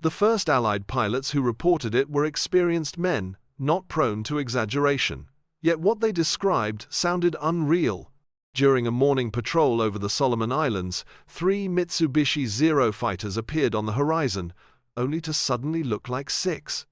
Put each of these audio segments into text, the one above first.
The first Allied pilots who reported it were experienced men, not prone to exaggeration. Yet what they described sounded unreal. During a morning patrol over the Solomon Islands, 3 Mitsubishi Zero fighters appeared on the horizon, only to suddenly look like 6.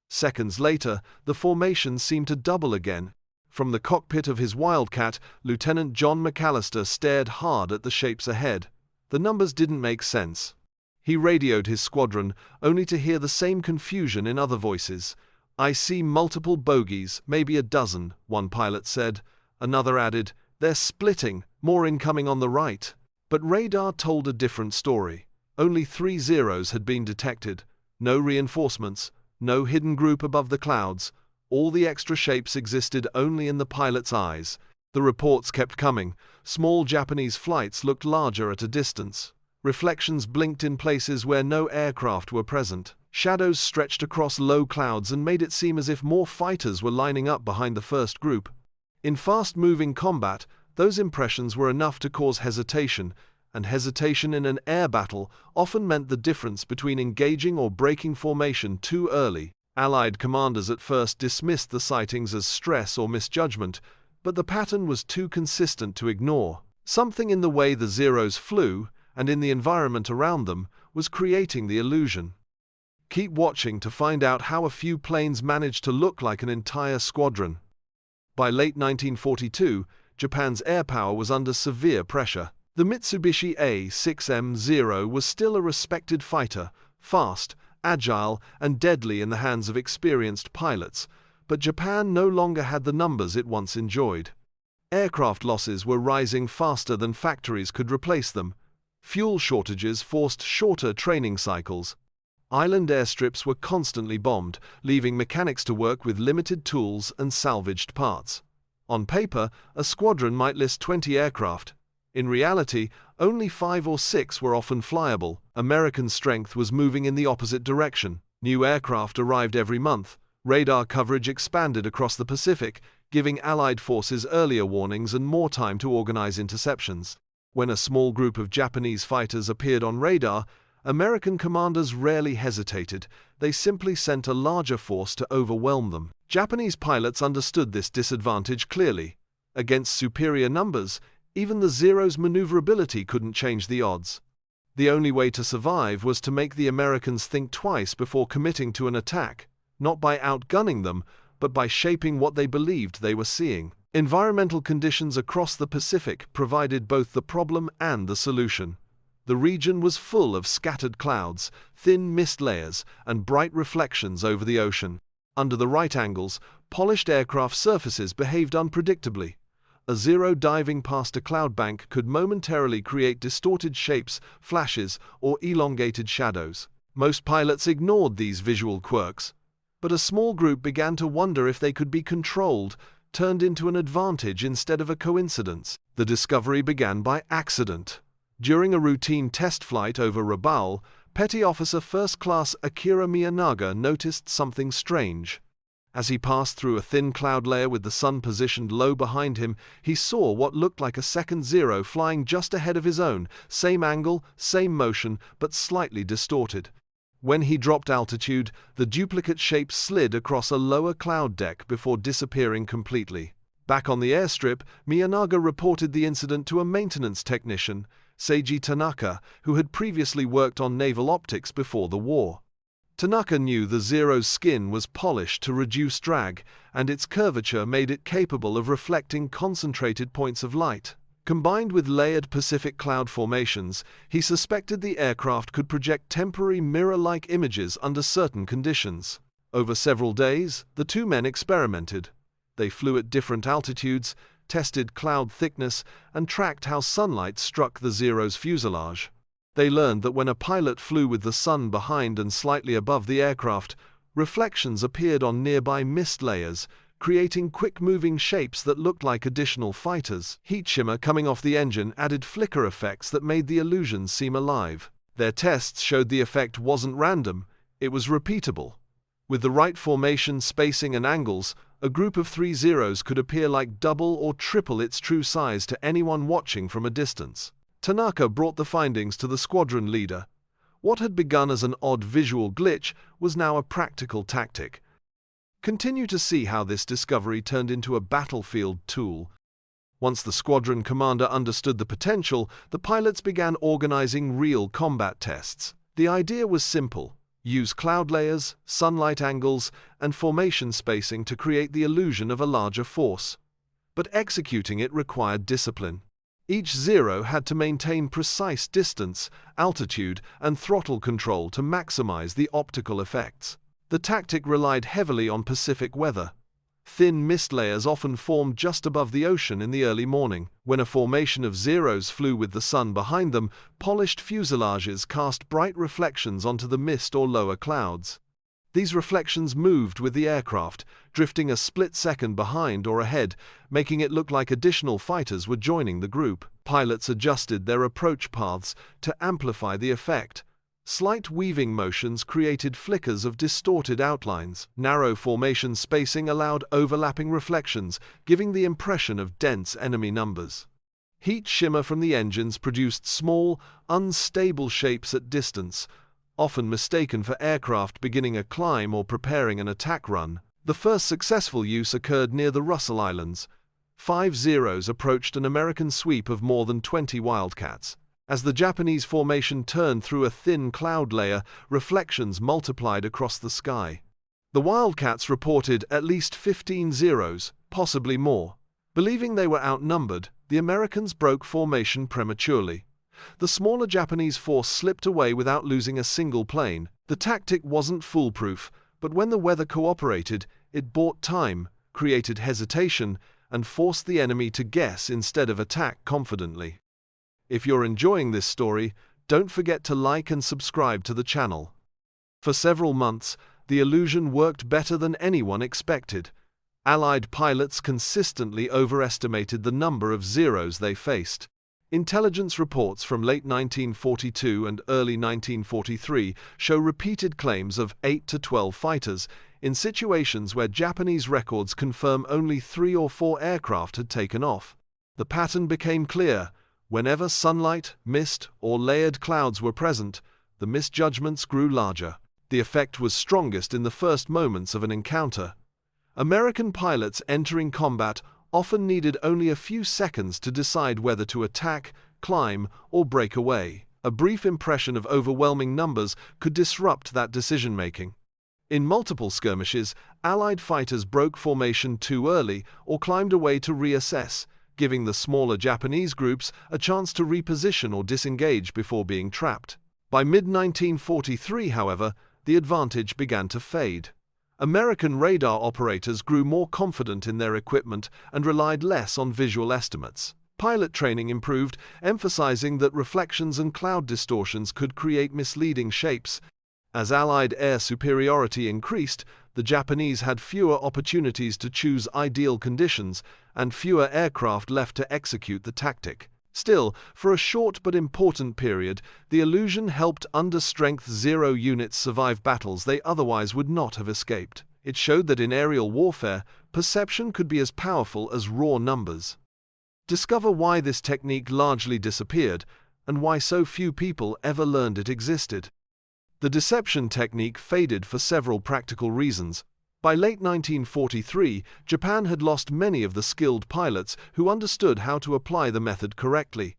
Seconds later, the formation seemed to double again. From the cockpit of his Wildcat, Lieutenant John McAllister stared hard at the shapes ahead. The numbers didn't make sense. He radioed his squadron, only to hear the same confusion in other voices. "I see multiple bogies, maybe a dozen," one pilot said. Another added, "They're splitting, more incoming on the right." But radar told a different story. Only 3 Zeros had been detected. No reinforcements, no hidden group above the clouds. All the extra shapes existed only in the pilot's eyes. The reports kept coming. Small Japanese flights looked larger at a distance. Reflections blinked in places where no aircraft were present. Shadows stretched across low clouds and made it seem as if more fighters were lining up behind the first group. In fast-moving combat, those impressions were enough to cause hesitation, and hesitation in an air battle often meant the difference between engaging or breaking formation too early. Allied commanders at first dismissed the sightings as stress or misjudgment, but the pattern was too consistent to ignore. Something in the way the Zeros flew, and in the environment around them, was creating the illusion. Keep watching to find out how a few planes managed to look like an entire squadron. By late 1942, Japan's air power was under severe pressure. The Mitsubishi A-6M-0 was still a respected fighter, fast, agile, and deadly in the hands of experienced pilots, but Japan no longer had the numbers it once enjoyed. Aircraft losses were rising faster than factories could replace them. Fuel shortages forced shorter training cycles. Island airstrips were constantly bombed, leaving mechanics to work with limited tools and salvaged parts. On paper, a squadron might list 20 aircraft. In reality, only 5 or 6 were often flyable. American strength was moving in the opposite direction. New aircraft arrived every month. Radar coverage expanded across the Pacific, giving Allied forces earlier warnings and more time to organize interceptions. When a small group of Japanese fighters appeared on radar, American commanders rarely hesitated. They simply sent a larger force to overwhelm them. Japanese pilots understood this disadvantage clearly. Against superior numbers, even the Zero's maneuverability couldn't change the odds. The only way to survive was to make the Americans think twice before committing to an attack, not by outgunning them, but by shaping what they believed they were seeing. Environmental conditions across the Pacific provided both the problem and the solution. The region was full of scattered clouds, thin mist layers, and bright reflections over the ocean. Under the right angles, polished aircraft surfaces behaved unpredictably. A Zero diving past a cloud bank could momentarily create distorted shapes, flashes, or elongated shadows. Most pilots ignored these visual quirks, but a small group began to wonder if they could be controlled, turned into an advantage instead of a coincidence. The discovery began by accident. During a routine test flight over Rabaul, Petty Officer First Class Akira Miyanaga noticed something strange. As he passed through a thin cloud layer with the sun positioned low behind him, he saw what looked like a second Zero flying just ahead of his own, same angle, same motion, but slightly distorted. When he dropped altitude, the duplicate shape slid across a lower cloud deck before disappearing completely. Back on the airstrip, Miyanaga reported the incident to a maintenance technician, Seiji Tanaka, who had previously worked on naval optics before the war. Tanaka knew the Zero's skin was polished to reduce drag, and its curvature made it capable of reflecting concentrated points of light. Combined with layered Pacific cloud formations, he suspected the aircraft could project temporary mirror-like images under certain conditions. Over several days, the two men experimented. They flew at different altitudes, tested cloud thickness, and tracked how sunlight struck the Zero's fuselage. They learned that when a pilot flew with the sun behind and slightly above the aircraft, reflections appeared on nearby mist layers, creating quick-moving shapes that looked like additional fighters. Heat shimmer coming off the engine added flicker effects that made the illusions seem alive. Their tests showed the effect wasn't random, it was repeatable. With the right formation, spacing, and angles, a group of 3 Zeros could appear like double or triple its true size to anyone watching from a distance. Tanaka brought the findings to the squadron leader. What had begun as an odd visual glitch was now a practical tactic. Continue to see how this discovery turned into a battlefield tool. Once the squadron commander understood the potential, the pilots began organizing real combat tests. The idea was simple: use cloud layers, sunlight angles, and formation spacing to create the illusion of a larger force. But executing it required discipline. Each Zero had to maintain precise distance, altitude, and throttle control to maximize the optical effects. The tactic relied heavily on Pacific weather. Thin mist layers often formed just above the ocean in the early morning. When a formation of Zeros flew with the sun behind them, polished fuselages cast bright reflections onto the mist or lower clouds. These reflections moved with the aircraft, drifting a split second behind or ahead, making it look like additional fighters were joining the group. Pilots adjusted their approach paths to amplify the effect. Slight weaving motions created flickers of distorted outlines. Narrow formation spacing allowed overlapping reflections, giving the impression of dense enemy numbers. Heat shimmer from the engines produced small, unstable shapes at distance, often mistaken for aircraft beginning a climb or preparing an attack run. The first successful use occurred near the Russell Islands. 5 Zeros approached an American sweep of more than 20 Wildcats. As the Japanese formation turned through a thin cloud layer, reflections multiplied across the sky. The Wildcats reported at least 15 Zeros, possibly more. Believing they were outnumbered, the Americans broke formation prematurely. The smaller Japanese force slipped away without losing a single plane. The tactic wasn't foolproof, but when the weather cooperated, it bought time, created hesitation, and forced the enemy to guess instead of attack confidently. If you're enjoying this story, don't forget to like and subscribe to the channel. For several months, the illusion worked better than anyone expected. Allied pilots consistently overestimated the number of Zeros they faced. Intelligence reports from late 1942 and early 1943 show repeated claims of 8 to 12 fighters, in situations where Japanese records confirm only 3 or 4 aircraft had taken off. The pattern became clear. Whenever sunlight, mist, or layered clouds were present, the misjudgments grew larger. The effect was strongest in the first moments of an encounter. American pilots entering combat often needed only a few seconds to decide whether to attack, climb, or break away. A brief impression of overwhelming numbers could disrupt that decision-making. In multiple skirmishes, Allied fighters broke formation too early or climbed away to reassess, giving the smaller Japanese groups a chance to reposition or disengage before being trapped. By mid-1943, however, the advantage began to fade. American radar operators grew more confident in their equipment and relied less on visual estimates. Pilot training improved, emphasizing that reflections and cloud distortions could create misleading shapes. As Allied air superiority increased, the Japanese had fewer opportunities to choose ideal conditions and fewer aircraft left to execute the tactic. Still, for a short but important period, the illusion helped under-strength Zero units survive battles they otherwise would not have escaped. It showed that in aerial warfare, perception could be as powerful as raw numbers. Discover why this technique largely disappeared and why so few people ever learned it existed. The deception technique faded for several practical reasons. By late 1943, Japan had lost many of the skilled pilots who understood how to apply the method correctly.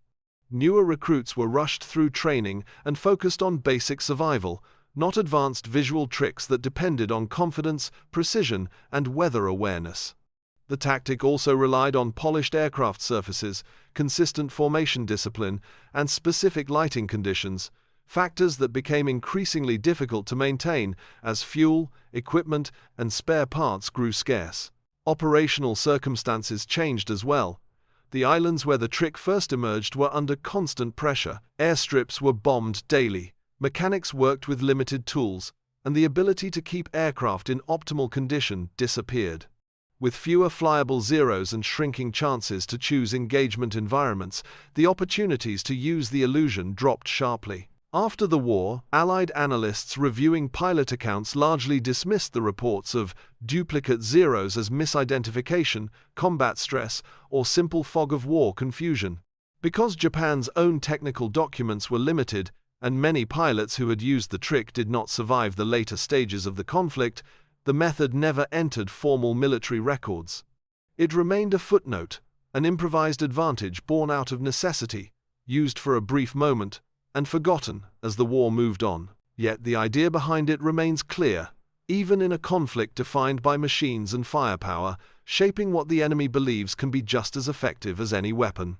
Newer recruits were rushed through training and focused on basic survival, not advanced visual tricks that depended on confidence, precision, and weather awareness. The tactic also relied on polished aircraft surfaces, consistent formation discipline, and specific lighting conditions, factors that became increasingly difficult to maintain as fuel, equipment, and spare parts grew scarce. Operational circumstances changed as well. The islands where the trick first emerged were under constant pressure. Airstrips were bombed daily, mechanics worked with limited tools, and the ability to keep aircraft in optimal condition disappeared. With fewer flyable Zeros and shrinking chances to choose engagement environments, the opportunities to use the illusion dropped sharply. After the war, Allied analysts reviewing pilot accounts largely dismissed the reports of duplicate Zeros as misidentification, combat stress, or simple fog of war confusion. Because Japan's own technical documents were limited, and many pilots who had used the trick did not survive the later stages of the conflict, the method never entered formal military records. It remained a footnote, an improvised advantage born out of necessity, used for a brief moment, and forgotten as the war moved on. Yet the idea behind it remains clear, even in a conflict defined by machines and firepower, shaping what the enemy believes can be just as effective as any weapon.